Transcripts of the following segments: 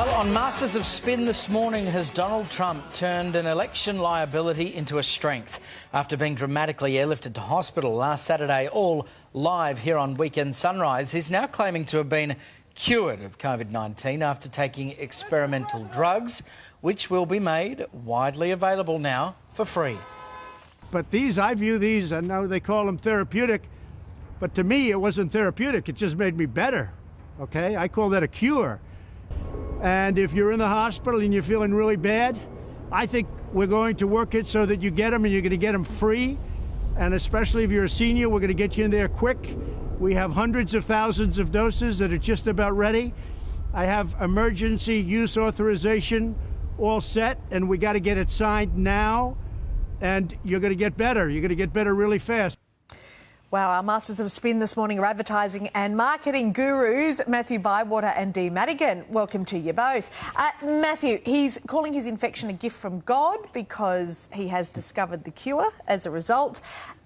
Well, on Masters of Spin this morning, has Donald Trump turned an election liability into a strength after being dramatically airlifted to hospital last Saturday, all live here on Weekend Sunrise. He's now claiming to have been cured of COVID-19 after taking experimental drugs, which will be made widely available now for free. But these, I view these, I know they call them therapeutic, but to me it wasn't therapeutic, it just made me better, okay? I call that a cure. And if you're in the hospital and you're feeling really bad, I think we're going to work it so that you get them and you're going to get them free. And especially if you're a senior, we're going to get you in there quick. We have hundreds of thousands of doses that are just about ready. I have emergency use authorization all set, and we got to get it signed now. And you're going to get better. You're going to get better really fast. Wow, our Masters of Spin this morning are advertising and marketing gurus, Matthew Bywater and Dee Madigan. Welcome to you both. Matthew, he's calling his infection a gift from God because he has discovered the cure as a result.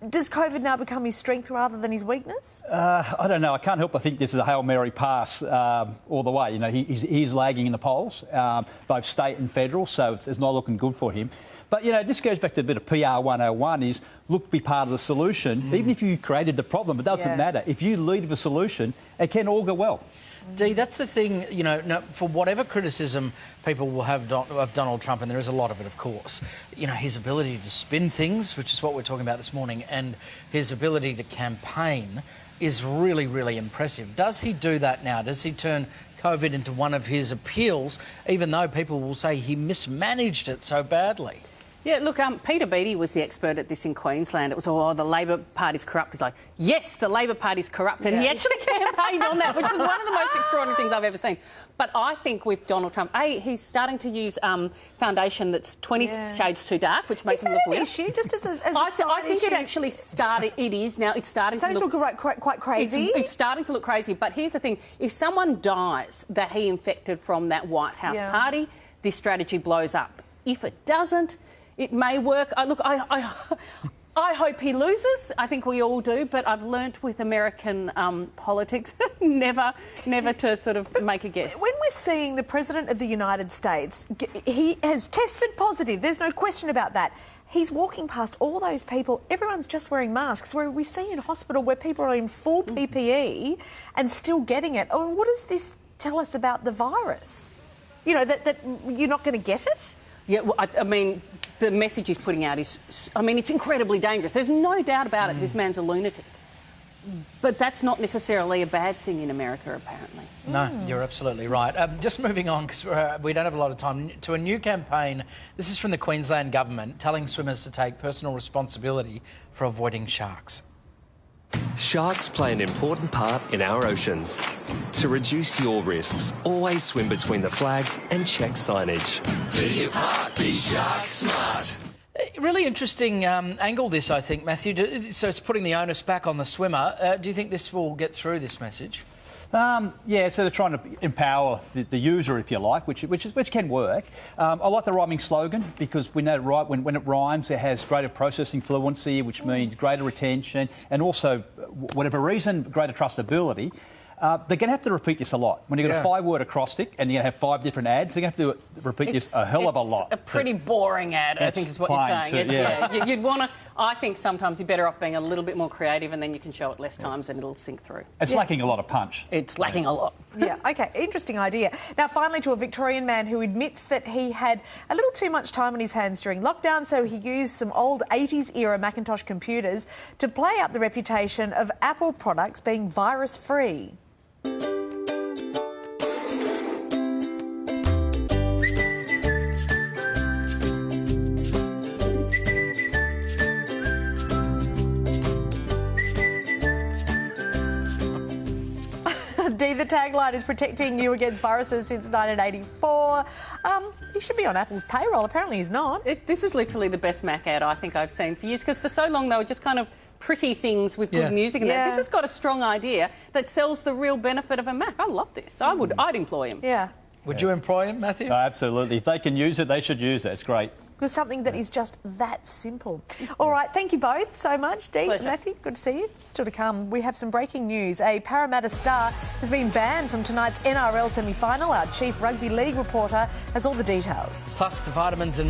Does COVID now become his strength rather than his weakness? I don't know. I can't help but think this is a Hail Mary pass all the way. You know, he's lagging in the polls, both state and federal, so it's not looking good for him. But, you know, this goes back to a bit of PR 101 is look, be part of the solution. Even if you created the problem, it doesn't matter. If you lead the solution, it can all go well. Dee, that's the thing, you know, for whatever criticism people will have of Donald Trump, and there is a lot of it, of course, you know, his ability to spin things, which is what we're talking about this morning, and his ability to campaign is really, really impressive. Does he do that now? Does he turn COVID into one of his appeals, even though people will say he mismanaged it so badly? Yeah, look, Peter Beattie was the expert at this in Queensland. It was, oh, the Labor Party's corrupt. He's like, yes, the Labor Party's corrupt. And he actually campaigned on that, which was one of the most extraordinary things I've ever seen. But I think with Donald Trump, he's starting to use foundation that's 20 shades too dark, which makes him look weird. Issue, just as a I think it actually started, it is now, it's starting to look quite crazy. It's starting to look crazy. But here's the thing, if someone dies that he infected from that White House party, this strategy blows up. If it doesn't, it may work. I hope he loses. I think we all do. But I've learnt with American politics never to sort of make a guess. When we're seeing the President of the United States, he has tested positive. There's no question about that. He's walking past all those people. Everyone's just wearing masks. Where we see in hospital where people are in full PPE and still getting it. I mean, what does this tell us about the virus? You know, that you're not going to get it? Yeah, well, I mean, the message he's putting out is, I mean, it's incredibly dangerous. There's no doubt about it. This man's a lunatic. But that's not necessarily a bad thing in America, apparently. No, you're absolutely right. Just moving on, because we don't have a lot of time, to a new campaign. This is from the Queensland government, telling swimmers to take personal responsibility for avoiding sharks. Sharks play an important part in our oceans. To reduce your risks, always swim between the flags and check signage. Do your part, be shark smart. Really interesting angle, this, I think, Matthew. So it's putting the onus back on the swimmer. Do you think this will get through, this message? Yeah, so they're trying to empower the user, if you like, which can work. I like the rhyming slogan because we know when it rhymes, it has greater processing fluency, which means greater retention, and also, whatever reason, greater trustability. They're going to have to repeat this a lot. When you've got a 5-word acrostic and you're going to have 5 different ads, they're going to have to repeat this a hell of a lot. It's a pretty boring ad, I think is what you're saying. You'd want to... I think sometimes you're better off being a little bit more creative and then you can show it less times and it'll sink through. It's lacking a lot of punch. It's lacking a lot. Yeah, OK, interesting idea. Now, finally, to a Victorian man who admits that he had a little too much time on his hands during lockdown, so he used some old 80s-era Macintosh computers to play up the reputation of Apple products being virus-free. Dee, the tagline is protecting you against viruses since 1984. He should be on Apple's payroll. Apparently he's not. This is literally the best Mac ad I think I've seen for years, because for so long they were just kind of pretty things with good music and that. This has got a strong idea that sells the real benefit of a Mac. I love this. I'd employ him. Yeah. Would you employ him, Matthew? Absolutely. If they can use it, they should use it. It's great. with something that is just that simple. All right, thank you both so much. Dee, Pleasure. Matthew, good to see you. Still to come, we have some breaking news. A Parramatta star has been banned from tonight's NRL semi-final. Our chief rugby league reporter has all the details. Plus the vitamins and